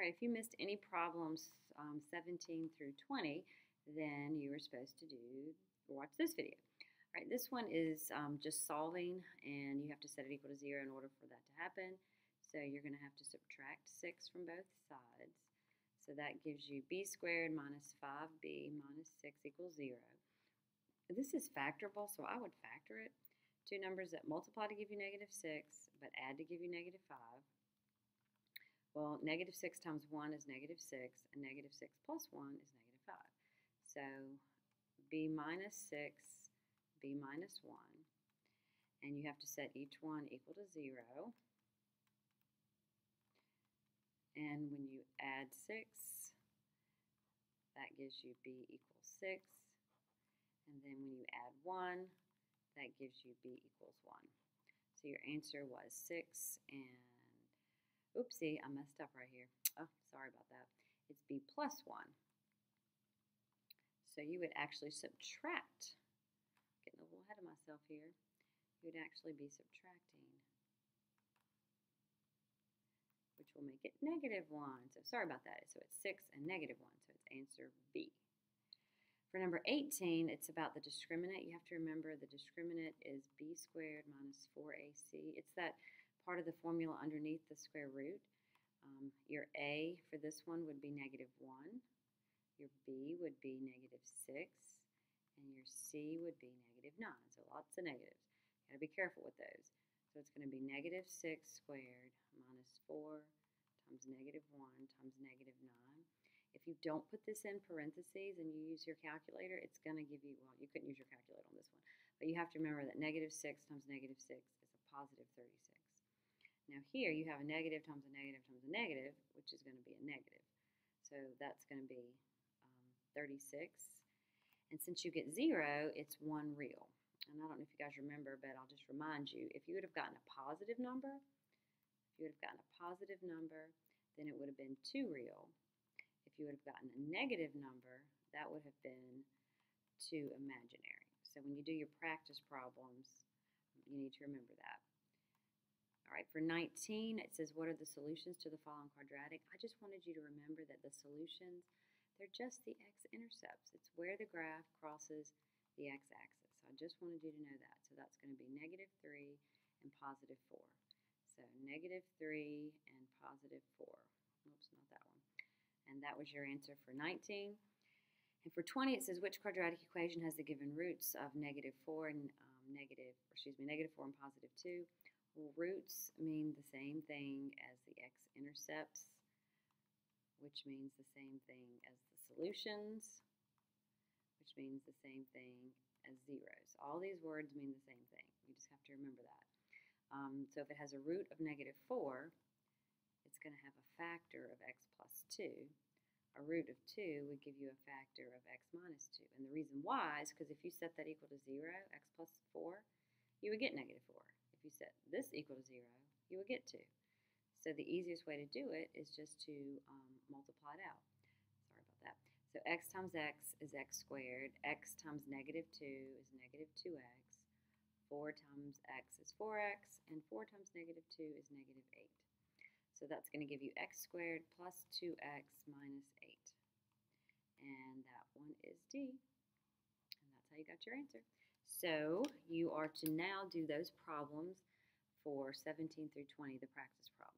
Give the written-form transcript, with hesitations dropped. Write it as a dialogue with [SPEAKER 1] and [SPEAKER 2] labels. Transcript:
[SPEAKER 1] right, if you missed any problems 17 through 20, then you were supposed to watch this video. All right, this one is just solving, and you have to set it equal to 0 in order for that to happen. So you're going to have to subtract 6 from both sides. So that gives you b squared minus 5b minus 6 equals 0. This is factorable, so I would factor it. Two numbers that multiply to give you negative 6, but add to give you negative 5. Well, negative 6 times 1 is negative 6, and negative 6 plus 1 is negative 5. So b minus 6, b minus 1, and you have to set each one equal to 0. And when you add 6, that gives you b equals 6. And then when you add 1, that gives you b equals 1. So your answer was 6 and, oopsie, I messed up right here. Oh, sorry about that. It's b plus 1. So you would actually subtract, getting a little ahead of myself here, you would actually be subtracting, which will make it negative 1. So sorry about that. So it's 6 and negative 1. So it's answer B. For number 18, it's about the discriminant. You have to remember the discriminant is b squared minus 4ac. It's that part of the formula underneath the square root. Your a for this one would be negative 1. Your b would be negative 6. And your c would be negative 9. So lots of negatives. Got to be careful with those. So it's going to be negative 6 squared minus 4 times negative 1 times negative 9. If you don't put this in parentheses and you use your calculator, it's going to give you, well, you couldn't use your calculator on this one, but you have to remember that negative 6 times negative 6 is a positive 36. Now here you have a negative times a negative times a negative, which is going to be a negative. So that's going to be 36. And since you get 0, it's one real. And I don't know if you guys remember, but I'll just remind you, if you would have gotten a positive number, then it would have been 2 real. If you would have gotten a negative number, that would have been 2 imaginary. So when you do your practice problems, you need to remember that. All right, for 19, it says, what are the solutions to the following quadratic? I just wanted you to remember that the solutions, they're just the x-intercepts. It's where the graph crosses the x-axis. So I just wanted you to know that. So that's going to be negative 3 and positive 4. So negative 3 and positive 4. Oops, not that one. And that was your answer for 19. And for 20, it says, which quadratic equation has the given roots of negative 4 and negative 4 and positive 2? Well, roots mean the same thing as the x-intercepts, which means the same thing as the solutions, which means the same thing as zeros. All these words mean the same thing. You just have to remember that. So if it has a root of negative 4, it's going to have a factor of x plus 2. A root of 2 would give you a factor of x minus 2. And the reason why is because if you set that equal to 0, x plus 4, you would get negative 4. If you set this equal to 0, you would get 2. So the easiest way to do it is just to multiply it out. Sorry about that. So x times x is x squared. X times negative 2 is negative 2x. 4 times x is 4x. And 4 times negative 2 is negative 8. So that's going to give you x squared plus 2x minus 8. And that one is D. And that's how you got your answer. So you are to now do those problems for 17 through 20, the practice problems.